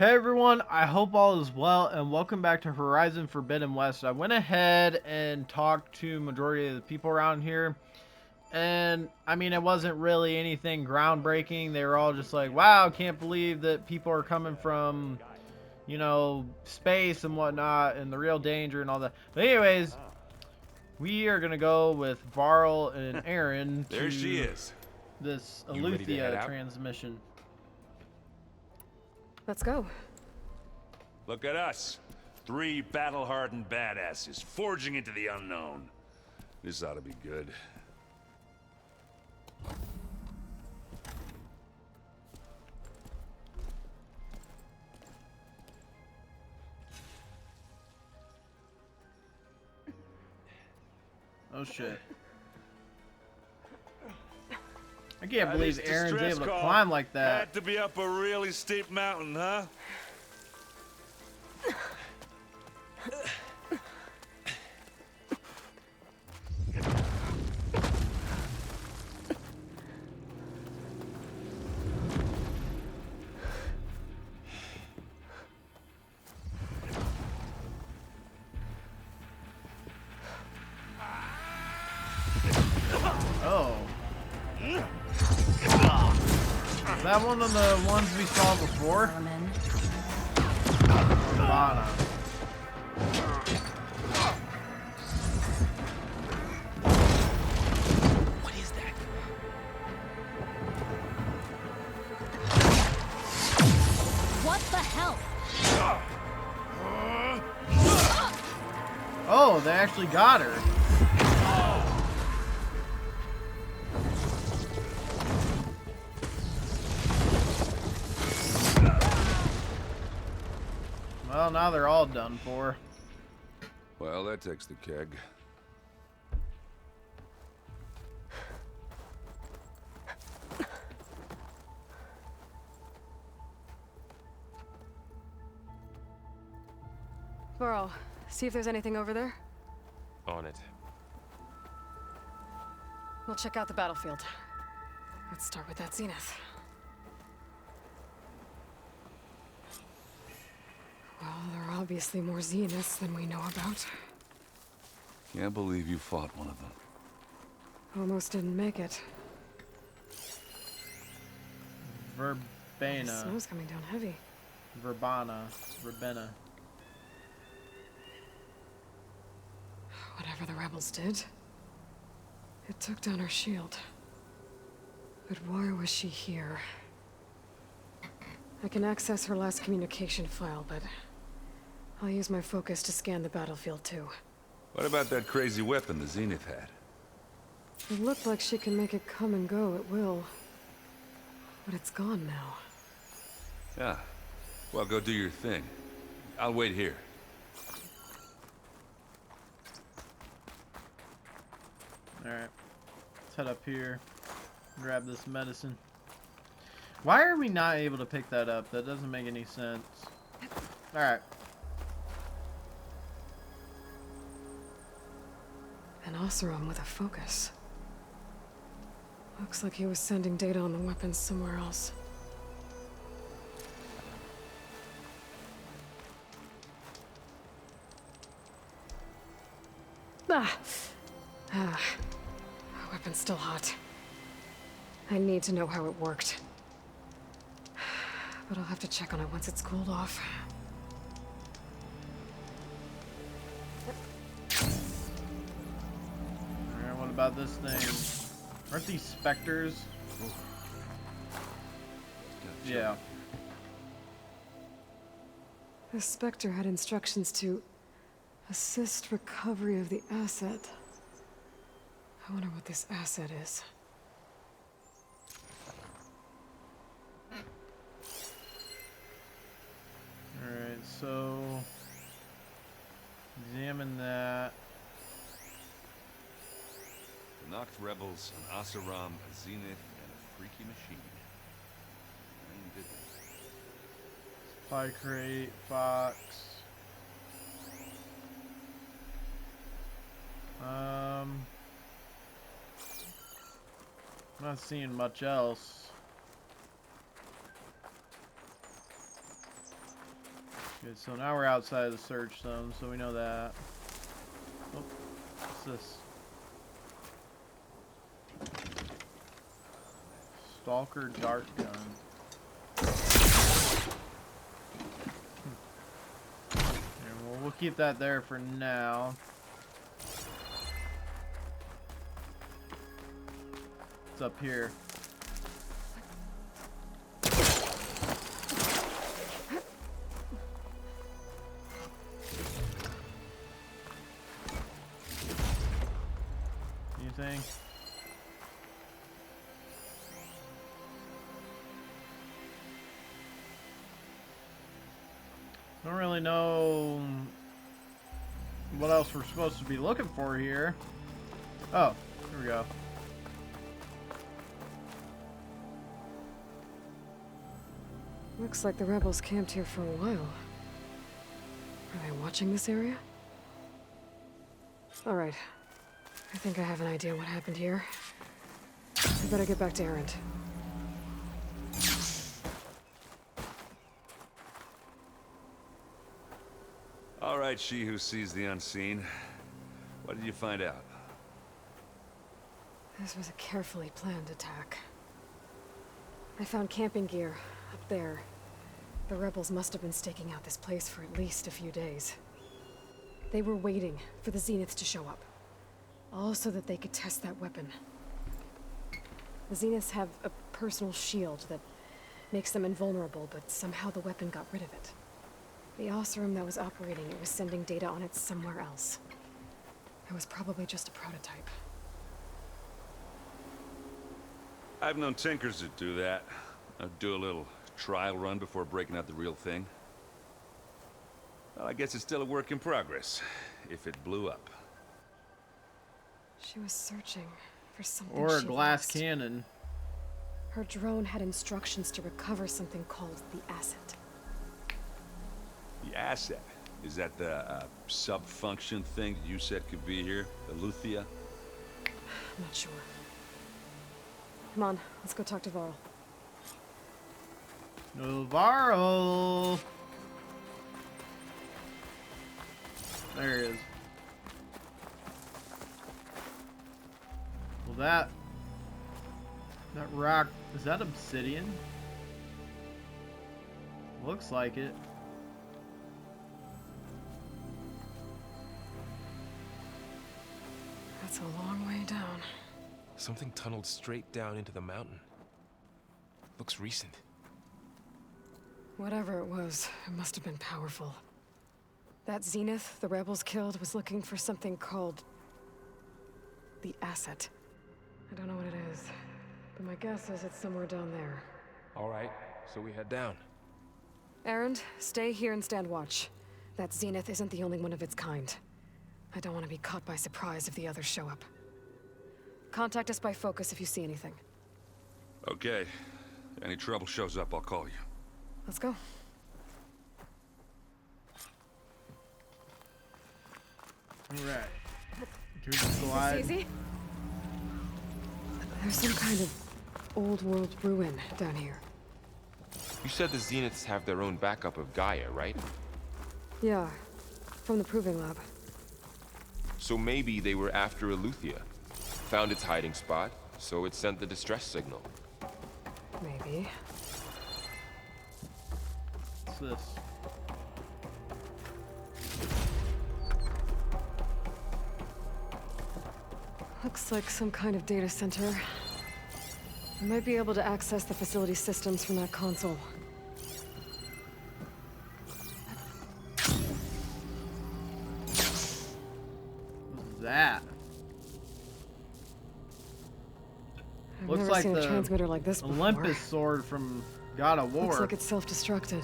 Hey everyone, I hope all is well and welcome back to Horizon Forbidden West. I went ahead and talked to majority of the people around here, and I mean it wasn't really anything groundbreaking. They were all just like, wow, can't believe that people are coming from, space and whatnot and the real danger and all that. But anyways, we are gonna go with Varl and Aaron There she to is. this You ready to head Aletheia out? transmission. Let's go. Look at us. Three battle-hardened badasses forging into the unknown. This ought to be good. Oh shit. I can't believe This Aaron's distress able to call climb like that. Had to be up a really steep mountain, huh? Oh. Is that one of the ones we saw before? Urbana. What is that? What the hell? Oh, they actually got her. Well, now they're all done for. Well, that takes the keg. Burrow, see if there's anything over there. On it. We'll check out the battlefield. Let's start with that Zenith. Well, there are obviously more Zeniths than we know about. Can't believe you fought one of them. Almost didn't make it. The Verbena. snow's coming down heavy. Verbana. Verbena. Whatever the rebels did, it took down our shield. But why was she here? I can access her last communication file, but I'll use my focus to scan the battlefield too. What about that crazy weapon the Zenith had? It looked like she can make it come and go at will. But it's gone now. Yeah. Well, go do your thing. I'll wait here. Alright. Let's head up here. Grab this medicine. Why are we not able to pick that up? That doesn't make any sense. Alright. An Oseram with a focus. Looks like he was sending data on the weapons somewhere else. Ah! Weapon's still hot. I need to know how it worked. But I'll have to check on it once it's cooled off. Alright, what about this thing? Aren't these specters? Yeah. The Spectre had instructions to assist recovery of the asset. I wonder what this asset is. Alright, so examine that. The Noct rebels, an Oseram, a Zenith, and a freaky machine. I did this. Supply crate, Fox. Not seeing much else. Good, so now we're outside of the search zone, so we know that. Oh, what's this? Stalker dart gun. Yeah, well, we'll keep that there for now. It's up here. Anything? Don't really know what else we're supposed to be looking for here. Oh, here we go. Looks like the rebels camped here for a while. Are they watching this area? Alright. I think I have an idea what happened here. I better get back to Erend. All right, she who sees the unseen. What did you find out? This was a carefully planned attack. I found camping gear up there. The rebels must have been staking out this place for at least a few days. They were waiting for the Zeniths to show up. All so that they could test that weapon. The Zeniths have a personal shield that makes them invulnerable, but somehow the weapon got rid of it. The Oseram that was operating it was sending data on it somewhere else. It was probably just a prototype. I've known tinkers that do that. I'd do a little trial run before breaking out the real thing. Well, I guess it's still a work in progress, if it blew up. She was searching for something Or a she glass lost. cannon. Her drone had instructions to recover something called the Asset. The asset? Is that the sub-function thing that you said could be here? The Luthia? I'm not sure. Come on, let's go talk to Varl. Navarro! There he is. Well, that rock, is that obsidian? Looks like it. That's a long way down. Something tunneled straight down into the mountain. Looks recent. Whatever it was, it must have been powerful. That Zenith the rebels killed was looking for something called the Asset. I don't know what it is, but my guess is it's somewhere down there. All right, so we head down. Erend, stay here and stand watch. That Zenith isn't the only one of its kind. I don't want to be caught by surprise if the others show up. Contact us by focus if you see anything. Okay. Any trouble shows up, I'll call you. Let's go. Alright. Can we just glide? Easy. There's some kind of old world ruin down here. You said the Zeniths have their own backup of Gaia, right? Yeah, from the Proving Lab. So maybe they were after Eleuthia. Found its hiding spot, so it sent the distress signal. Maybe. What's this? Looks like some kind of data center. I might be able to access the facility systems from that console. What's that? I've Looks never like seen the a transmitter like this before. Olympus sword from God of War. Looks like it's self-destructed.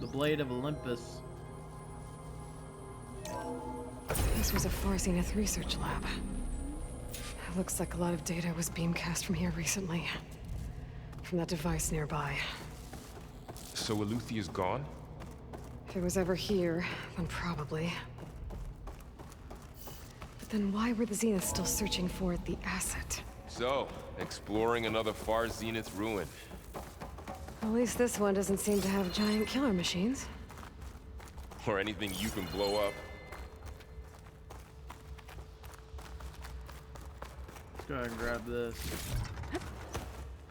The Blade of Olympus. This was a Far Zenith research lab. It looks like a lot of data was beamcast from here recently. From that device nearby. So Eleuthia's gone? If it was ever here, then probably. But then why were the Zeniths still searching for the Asset? So, exploring another Far Zenith ruin. At least this one doesn't seem to have giant killer machines. Or anything you can blow up. Let's go ahead and grab this.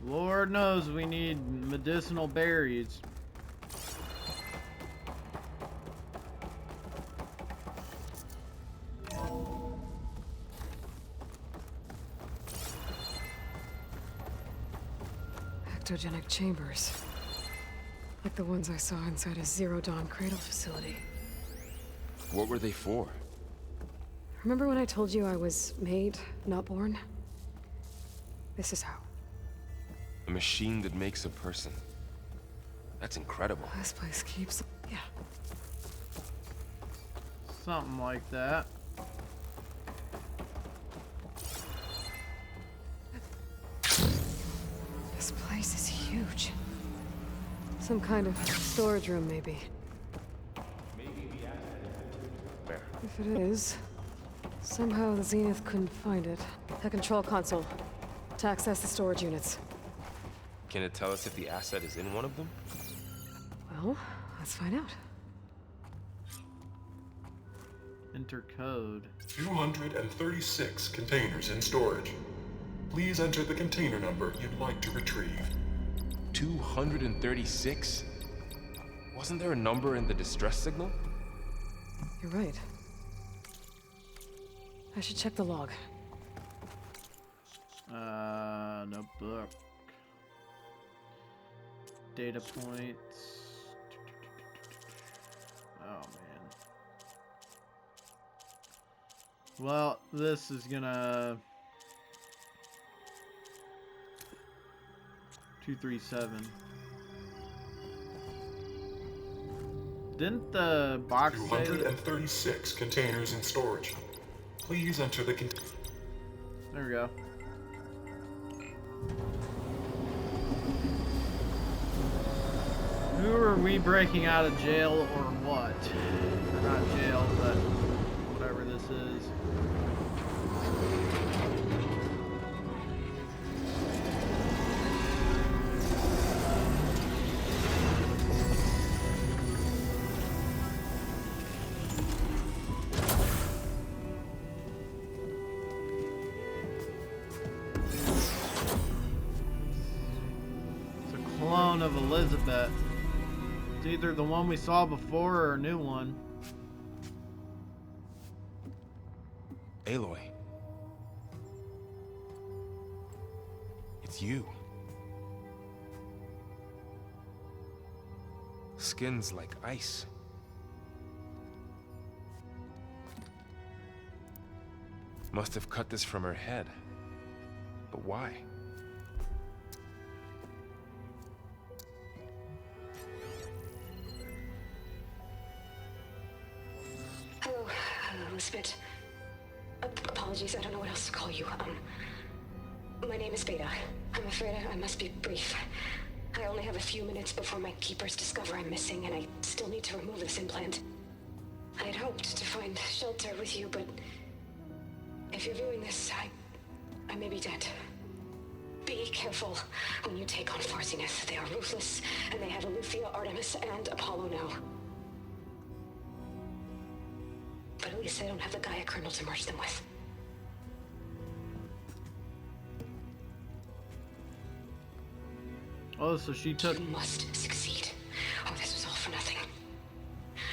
Lord knows we need medicinal berries. Ectogenic chambers. Like the ones I saw inside a Zero Dawn cradle facility. What were they for? Remember when I told you I was made, not born? This is how. A machine that makes a person. That's incredible. This place keeps... yeah. Something like that. This place is huge. Some kind of storage room, maybe. Where? If it is, somehow the Zenith couldn't find it. A control console to access the storage units. Can it tell us if the asset is in one of them? Well, let's find out. Enter code. 236 containers in storage. Please enter the container number you'd like to retrieve. 236? Wasn't there a number in the distress signal? You're right. I should check the log. Notebook. Data points. Oh man. Well, this is gonna 237. Didn't the box say 236 containers in storage. Please enter the There we go. Who are we breaking out of jail or what? Or not jail, but whatever this is. It's a clone of Elizabeth. It's either the one we saw before or a new one. Aloy. It's you. Skin's like ice. Must have cut this from her head. But why? Hello, Elizabeth. Apologies, I don't know what else to call you. My name is Beta. I'm afraid I must be brief. I only have a few minutes before my keepers discover I'm missing, and I still need to remove this implant. I had hoped to find shelter with you, but if you're viewing this, I may be dead. Be careful when you take on Far Zenith. They are ruthless, and they have Eleuthia, Artemis, and Apollo now. But at least I don't have the Gaia kernel to merge them with. Oh, so she took... You must succeed, or this was all for nothing.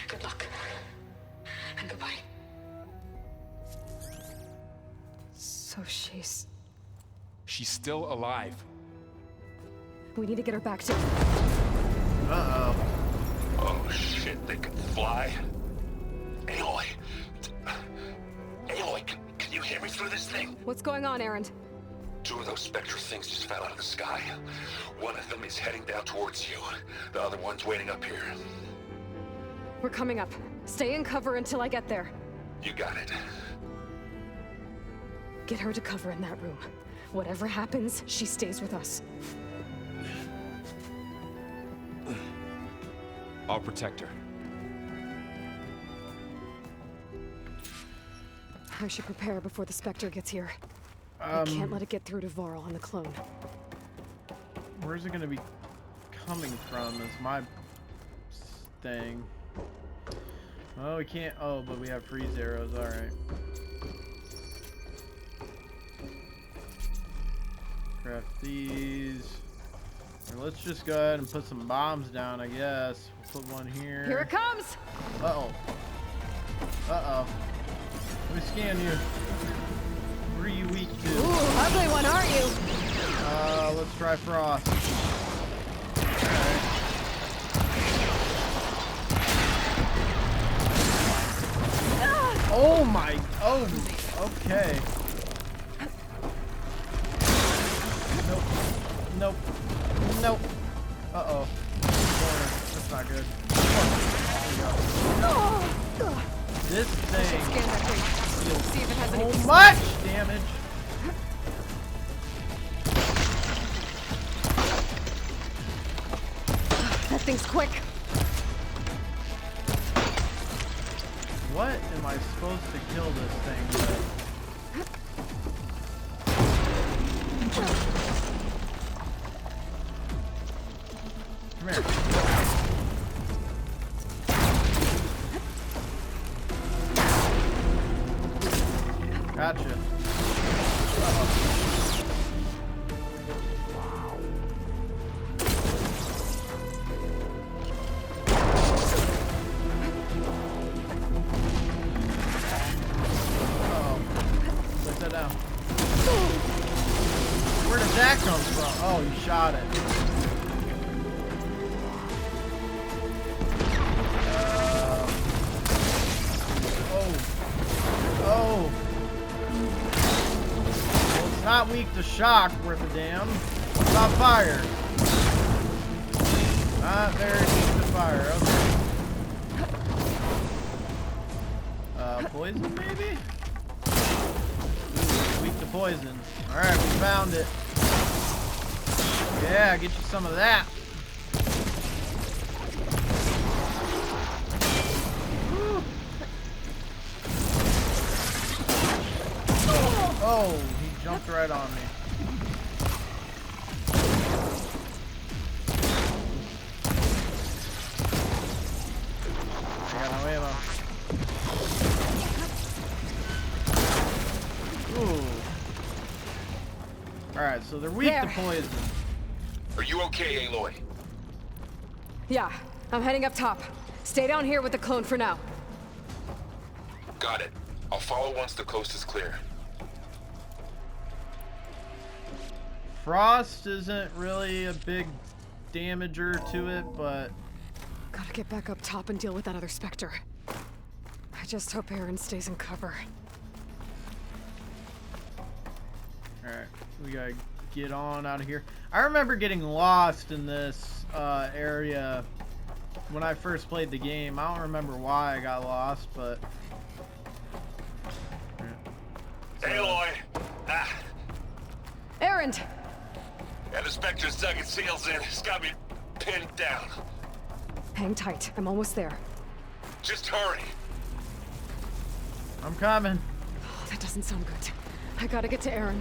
Good luck. And goodbye. So she's... She's still alive. We need to get her back to... Uh-oh. Oh shit, they can fly? Aloy! Aloy, can you hear me through this thing? What's going on, Erend? Two of those spectral things just fell out of the sky. One of them is heading down towards you. The other one's waiting up here. We're coming up. Stay in cover until I get there. You got it. Get her to cover in that room. Whatever happens, she stays with us. I'll protect her. I should prepare before the Spectre gets here. I can't let it get through to Varl and the clone. Where's it gonna be coming from is my thing. Oh, we can't. Oh, but we have freeze arrows. All right. Craft these. And let's just go ahead and put some bombs down, I guess. We'll put one here. Here it comes! Uh-oh. Uh-oh. Let me scan you. Where are you weak to? Ooh, ugly one, aren't you? Let's try Frost. Alright. Oh my, oh, okay. Nope, nope, nope. Uh-oh. That's not good. This thing Scan that thing. See if it has any. so much damage. That thing's quick. What am I supposed to kill this thing with? Come here. Gotcha. Put that down. Where did that come from? Oh, you shot it. Oh. Well, it's not weak to shock, worth a damn. What about fire? Not very weak to fire, okay. Poison maybe? Ooh, weak to poison. Alright, we found it. Yeah, get you some of that. Oh, he jumped right on me. I got no ammo. Ooh. Alright, so they're weak to poison. Are you okay, Aloy? Yeah, I'm heading up top. Stay down here with the clone for now. Got it. I'll follow once the coast is clear. Frost isn't really a big damager to it, but Gotta get back up top and deal with that other Spectre. I just hope Aaron stays in cover. alright, we gotta get on out of here. I remember getting lost in this area when I first played the game. I don't remember why I got lost, but Aloy! Ah, Aaron! and the Spectre's dug its heels in. It's got me pinned down. Hang tight, I'm almost there. Just hurry. I'm coming. Oh, that doesn't sound good. I gotta get to Aaron.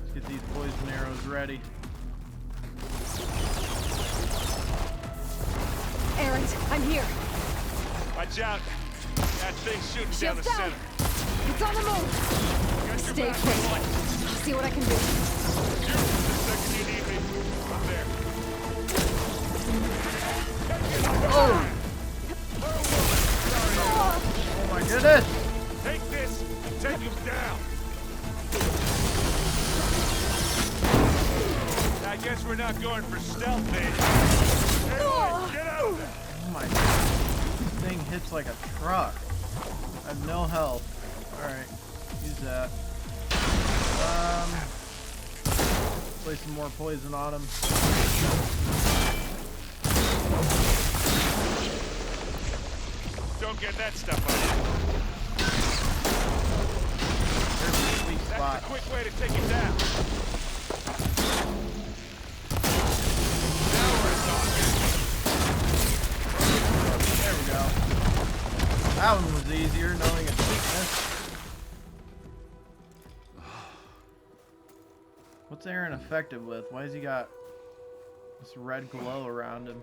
Let's get these poison arrows ready. Aaron, I'm here. Watch out. That thing's shooting down the Shield down. center. It's on the move. Stay quick. I'll see what I can do. The second you need me, I'm there. Oh my goodness! Take this and take him down. I guess we're not going for stealth, then. Aloy, get out of there. Oh my god. This thing hits like a truck. I have no health. Alright, use that. Play some more poison on him. Don't get that stuff on you. There's a sweet That's spot. a quick way to take him down. Now we're talking. There we go. That one was easier, knowing its weakness. What's Aaron effective with? Why has he got this red glow around him?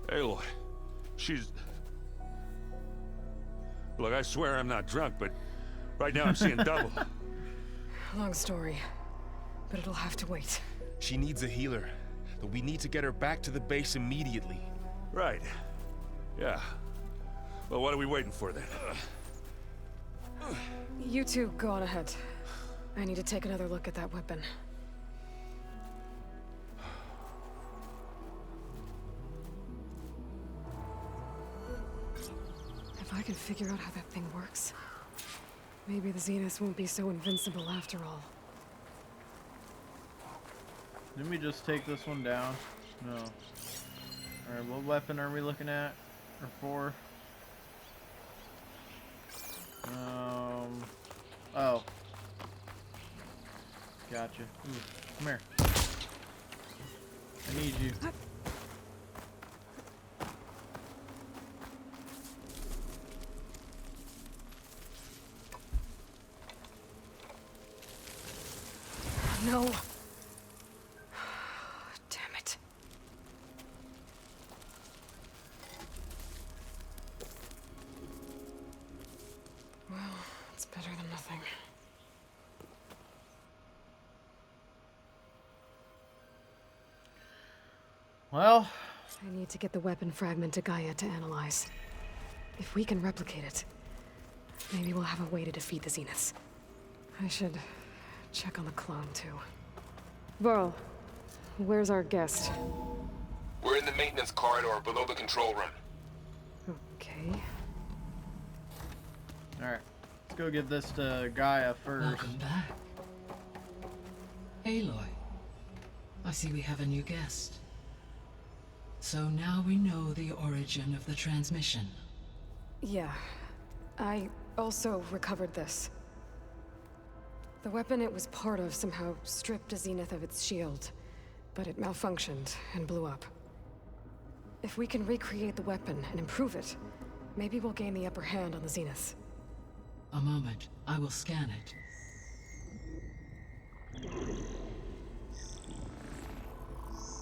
Aloy, she's... Look, I swear I'm not drunk, but right now I'm seeing double. Long story, but it'll have to wait. She needs a healer, but we need to get her back to the base immediately. Right. Yeah. Well, what are we waiting for then? You two go on ahead. I need to take another look at that weapon. If I can figure out how that thing works, maybe the Zeniths won't be so invincible after all. Didn't we just take this one down? No. Alright, what weapon are we looking at? Or for? Oh. Gotcha. Ooh, come here. I need you. No. Damn it. Well, it's better than nothing. Well, I need to get the weapon fragment to Gaia to analyze. If we can replicate it, maybe we'll have a way to defeat the Zeniths. I should check on the clone, too. Varl, where's our guest? We're in the maintenance corridor below the control room. Okay. alright. Let's go give this to Gaia first. Welcome back. Aloy, I see we have a new guest. So now we know the origin of the transmission. Yeah. I also recovered this. The weapon it was part of somehow stripped a Zenith of its shield, but it malfunctioned and blew up. If we can recreate the weapon and improve it, maybe we'll gain the upper hand on the Zeniths. A moment, I will scan it.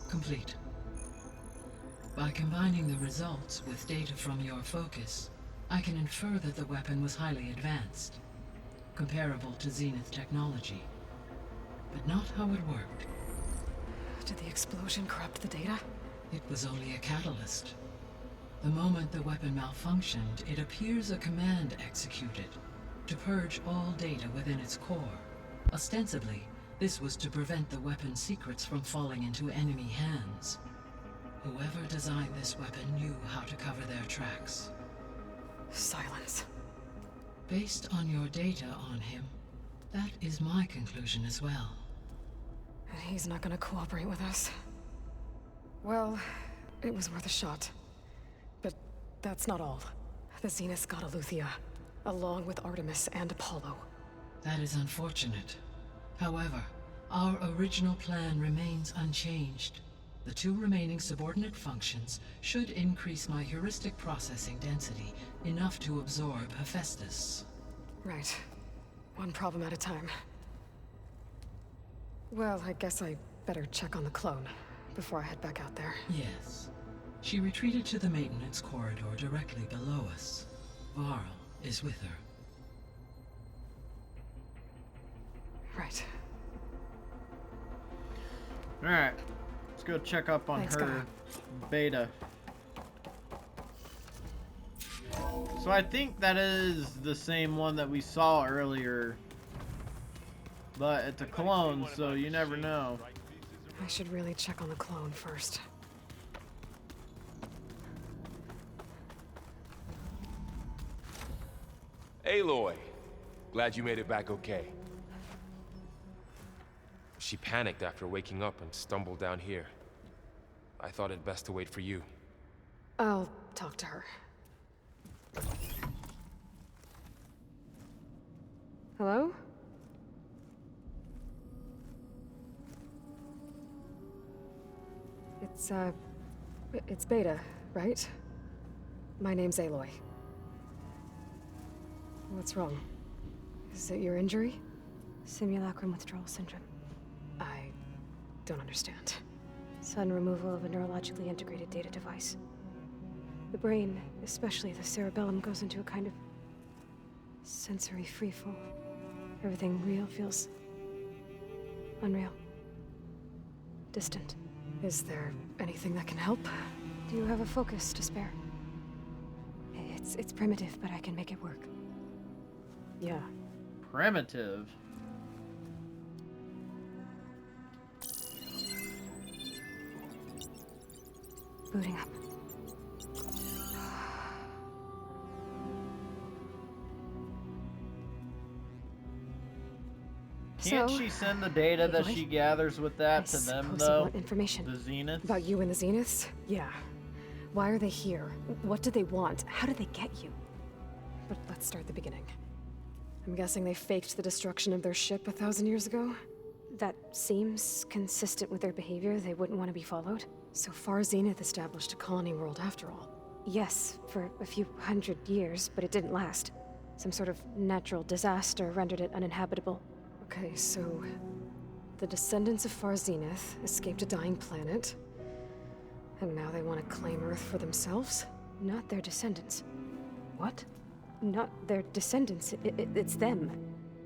Complete. By combining the results with data from your focus, I can infer that the weapon was highly advanced, comparable to Zenith technology, but not how it worked. Did the explosion corrupt the data? It was only a catalyst. The moment the weapon malfunctioned, it appears a command executed to purge all data within its core. Ostensibly, this was to prevent the weapon's secrets from falling into enemy hands. Whoever designed this weapon knew how to cover their tracks. Silence. Based on your data on him, that is my conclusion as well. And he's not gonna cooperate with us. Well, it was worth a shot. But that's not all. The Zeniths got Eleuthia, along with Artemis and Apollo. That is unfortunate. However, our original plan remains unchanged. The two remaining subordinate functions should increase my heuristic processing density enough to absorb Hephaestus. Right. One problem at a time. Well, I guess I better check on the clone before I head back out there. Yes. She retreated to the maintenance corridor directly below us. Varl is with her. Right. Alright. Let's go check up on Thanks, her Gaia. beta. So I think that is the same one that we saw earlier. But it's a clone, so you never know. I should really check on the clone first. Aloy, glad you made it back okay. She panicked after waking up and stumbled down here. I thought it best to wait for you. I'll talk to her. Hello? It's Beta, right? My name's Aloy. What's wrong? Is it your injury? Simulacrum withdrawal syndrome. I don't understand. Sudden removal of a neurologically integrated data device. The brain, especially the cerebellum, goes into a kind of sensory freefall. Everything real feels unreal. Distant. Is there anything that can help? Do you have a focus to spare? It's primitive, but I can make it work. Yeah. Primitive. Booting up. Can't she send the data that What? she gathers with that I to them, suppose you though? want information. The Zenith? About you and the Zeniths? Yeah. Why are they here? What do they want? How did they get you? But let's start at the beginning. I'm guessing they faked the destruction of their ship 1,000 years ago? That seems consistent with their behavior. They wouldn't want to be followed. So far, Zenith established a colony world after all. Yes, for a few hundred years, but it didn't last. Some sort of natural disaster rendered it uninhabitable. Okay, so the descendants of Far Zenith escaped a dying planet, and now they want to claim Earth for themselves? Not their descendants. What? Not their descendants. It's them.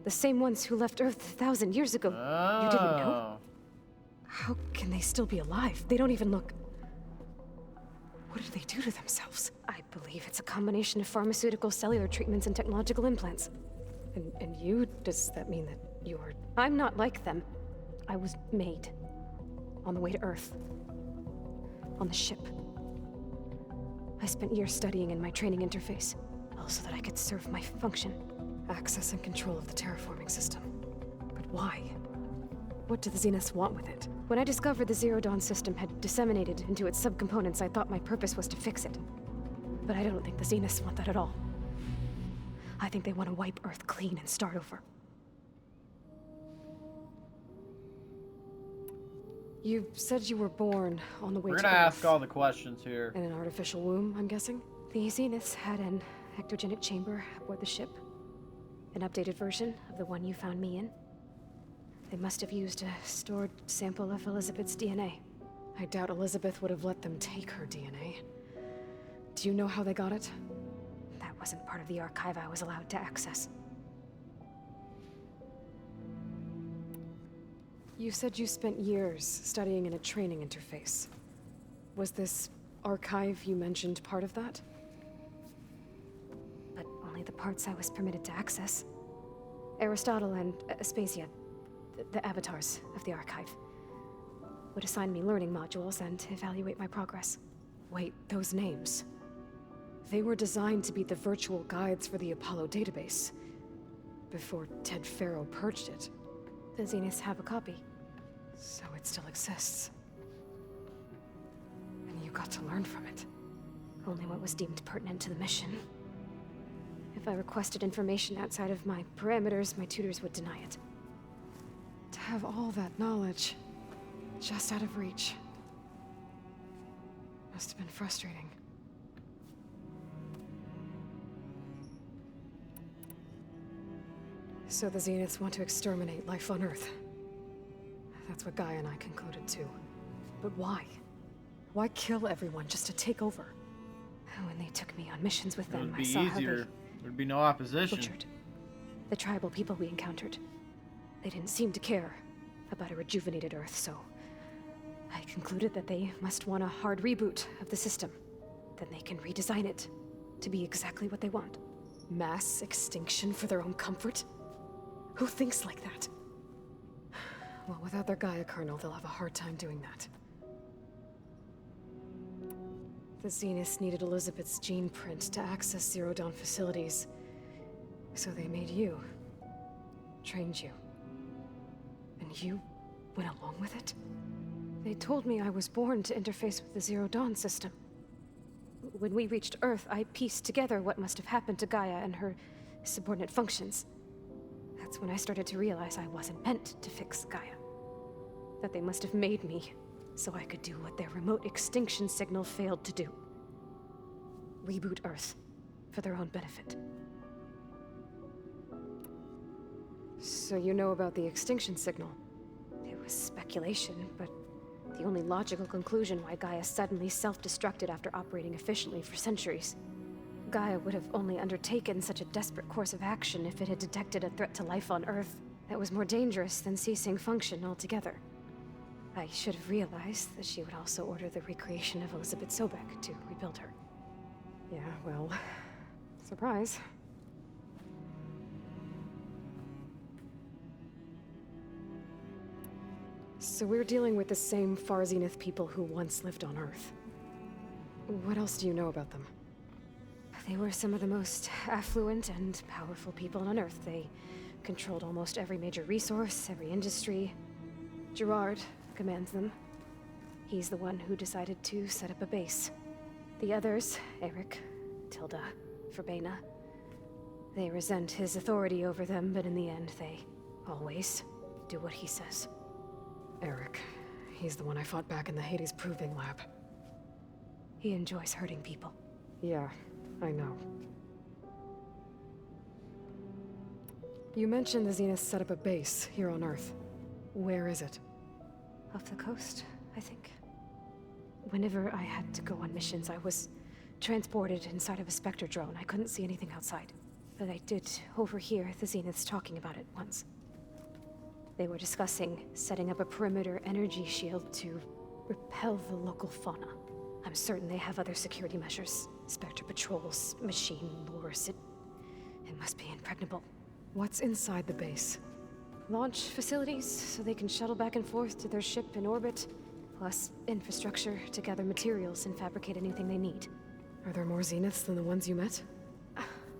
The same ones who left Earth 1,000 years ago. Oh. You didn't know? How can they still be alive? They don't even look... What did they do to themselves? I believe it's a combination of pharmaceutical, cellular treatments, and technological implants. And you? Does that mean that you're... I'm not like them. I was made. On the way to Earth. On the ship. I spent years studying in my training interface, all so that I could serve my function. Access and control of the terraforming system. But why? What do the Zeniths want with it? When I discovered the Zero Dawn system had disseminated into its subcomponents, I thought my purpose was to fix it. But I don't think the Zeniths want that at all. I think they want to wipe Earth clean and start over. You said you were born on the way We're to gonna Earth. ask all the questions here. In an artificial womb, I'm guessing? The Zeniths had an ectogenic chamber aboard the ship. An updated version of the one you found me in. They must have used a stored sample of Elizabeth's DNA. I doubt Elizabeth would have let them take her DNA. Do you know how they got it? That wasn't part of the archive I was allowed to access. You said you spent years studying in a training interface. Was this archive you mentioned part of that? But only the parts I was permitted to access. Aristotle and Aspasia, the avatars of the archive, would assign me learning modules and evaluate my progress. Wait, those names. They were designed to be the virtual guides for the Apollo database, before Ted Faro purged it. The Zeniths have a copy. So it still exists. And you got to learn from it. Only what was deemed pertinent to the mission. If I requested information outside of my parameters, my tutors would deny it. To have all that knowledge, just out of reach. Must have been frustrating. So the Zeniths want to exterminate life on Earth. That's what Gaia and I concluded too. But why? Why kill everyone just to take over? When they took me on missions with It them, would I be saw easier. how There'd be no opposition. they butchered the tribal people we encountered. They didn't seem to care about a rejuvenated Earth, so I concluded that they must want a hard reboot of the system. Then they can redesign it to be exactly what they want. Mass extinction for their own comfort? Who thinks like that? Well, without their Gaia kernel, they'll have a hard time doing that. The Zeniths needed Elizabeth's gene print to access Zero Dawn facilities. So they made you. Trained you. And you went along with it? They told me I was born to interface with the Zero Dawn system. When we reached Earth, I pieced together what must have happened to Gaia and her subordinate functions. That's when I started to realize I wasn't meant to fix Gaia. That they must have made me so I could do what their remote extinction signal failed to do. Reboot Earth for their own benefit. So you know about the extinction signal? It was speculation, but the only logical conclusion why Gaia suddenly self-destructed after operating efficiently for centuries. Gaia would have only undertaken such a desperate course of action if it had detected a threat to life on Earth that was more dangerous than ceasing function altogether. I should have realized that she would also order the recreation of Elizabeth Sobek to rebuild her. Yeah, well, surprise. So we're dealing with the same Far Zenith people who once lived on Earth. What else do you know about them? They were some of the most affluent and powerful people on Earth. They controlled almost every major resource, every industry. Gerard commands them. He's the one who decided to set up a base. The others, Eric, Tilda, Verbena, they resent his authority over them, but in the end, they always do what he says. Eric. He's the one I fought back in the Hades Proving Lab. He enjoys hurting people. Yeah, I know. You mentioned the Zenith set up a base here on Earth. Where is it? Off the coast, I think. Whenever I had to go on missions, I was transported inside of a Spectre drone. I couldn't see anything outside. But I did overhear the Zeniths talking about it once. They were discussing setting up a perimeter energy shield to repel the local fauna. I'm certain they have other security measures. Spectre patrols, machine lures. It must be impregnable. What's inside the base? Launch facilities, so they can shuttle back and forth to their ship in orbit, plus infrastructure to gather materials and fabricate anything they need. Are there more Zeniths than the ones you met?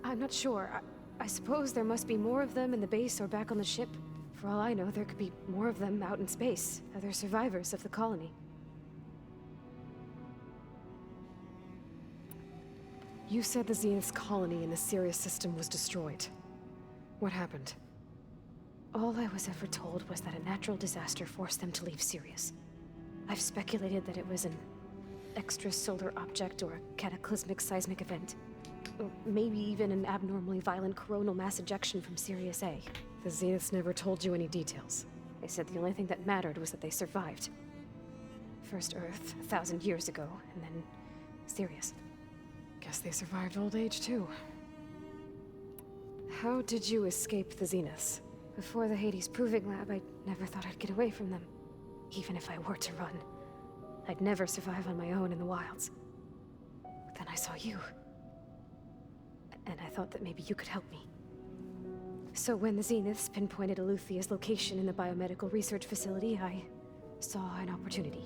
I'm not sure. I suppose there must be more of them in the base or back on the ship. For all I know, there could be more of them out in space, other survivors of the colony. You said the Zenith's colony in the Sirius system was destroyed. What happened? All I was ever told was that a natural disaster forced them to leave Sirius. I've speculated that it was an extrasolar object or a cataclysmic seismic event. Or maybe even an abnormally violent coronal mass ejection from Sirius A. The Zeniths never told you any details. They said the only thing that mattered was that they survived. First Earth, 1,000 years ago, and then Sirius. Guess they survived old age, too. How did you escape the Zeniths? Before the Hades Proving Lab, I never thought I'd get away from them. Even if I were to run. I'd never survive on my own in the wilds. But then I saw you. And I thought that maybe you could help me. So when the Zeniths pinpointed Eluthia's location in the biomedical research facility, I saw an opportunity.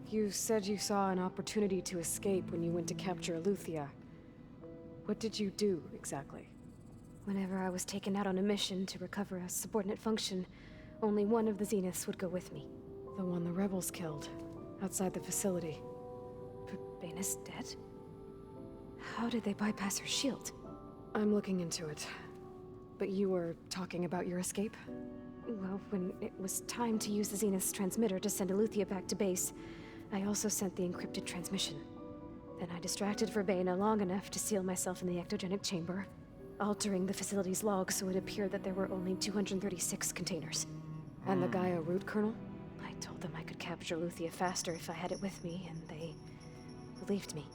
You said you saw an opportunity to escape when you went to capture Eluthia. What did you do, exactly? Whenever I was taken out on a mission to recover a subordinate function, only one of the Zeniths would go with me. The one the rebels killed, outside the facility. Verbena's dead? How did they bypass her shield? I'm looking into it. But you were talking about your escape? Well, when it was time to use the Zenith's transmitter to send Eluthia back to base, I also sent the encrypted transmission. Then I distracted Verbena long enough to seal myself in the ectogenic chamber, altering the facility's log so it appeared that there were only 236 containers. And the Gaia root kernel? I told them I could capture Eluthia faster if I had it with me, and they believed me.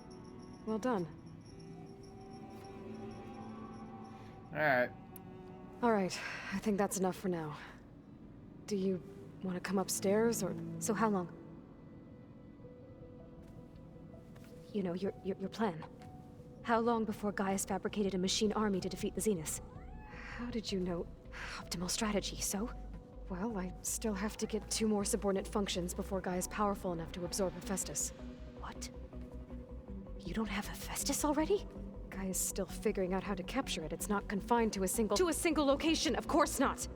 Well done. Alright. Alright, I think that's enough for now. Do you want to come upstairs, or... So how long? You know, your plan. How long before Gaia's fabricated a machine army to defeat the Zeniths? How did you know? Optimal strategy, so? Well, I still have to get 2 more subordinate functions before Gaia's powerful enough to absorb Hephaestus. What? You don't have Hephaestus already? Gaia's still figuring out how to capture it. It's not confined to a single... To a single location, of course not!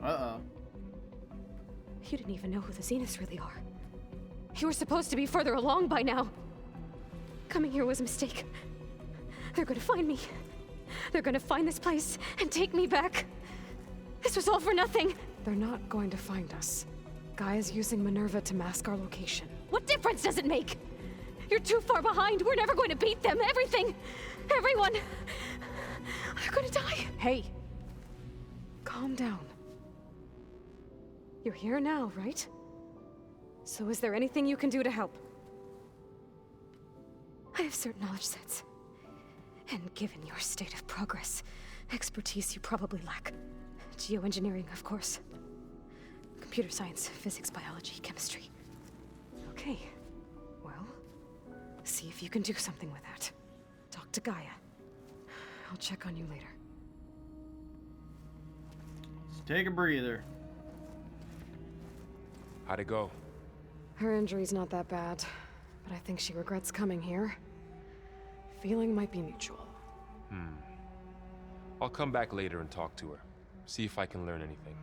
Uh-oh. You didn't even know who the Zeniths really are. You were supposed to be further along by now. Coming here was a mistake. They're gonna find me. They're gonna find this place and take me back. This was all for nothing. They're not going to find us. Gaia's using Minerva to mask our location. What difference does it make? You're too far behind. We're never going to beat them. Everything. Everyone. I You're gonna die! Hey! Calm down. You're here now, right? So is there anything you can do to help? I have certain knowledge sets. And given your state of progress, expertise you probably lack. Geoengineering, of course. Computer science, physics, biology, chemistry. Okay. Well, see if you can do something with that. Talk to Gaia. I'll check on you later. Let's take a breather. How'd it go? Her injury's not that bad, but I think she regrets coming here. Feeling might be mutual. I'll come back later and talk to her. See if I can learn anything.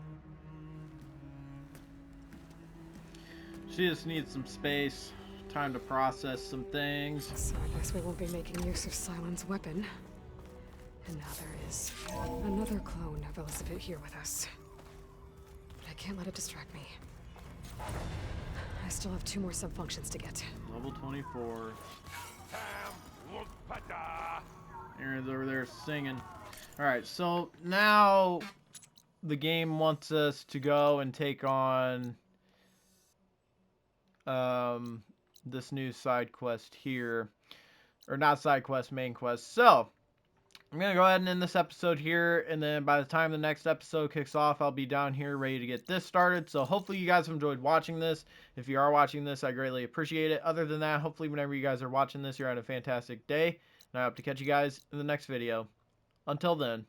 She just needs some space, time to process some things. So I guess we won't be making use of Sylens' weapon. And now there is another clone of Elizabeth here with us. But I can't let it distract me. I still have 2 more sub-functions to get. Level 24. Aaron's over there singing. Alright, so now the game wants us to go and take on this new side quest here. Or not side quest, main quest. So, I'm going to go ahead and end this episode here, and then by the time the next episode kicks off, I'll be down here ready to get this started. So hopefully you guys have enjoyed watching this. If you are watching this, I greatly appreciate it. Other than that, hopefully whenever you guys are watching this, you're having a fantastic day, and I hope to catch you guys in the next video. Until then.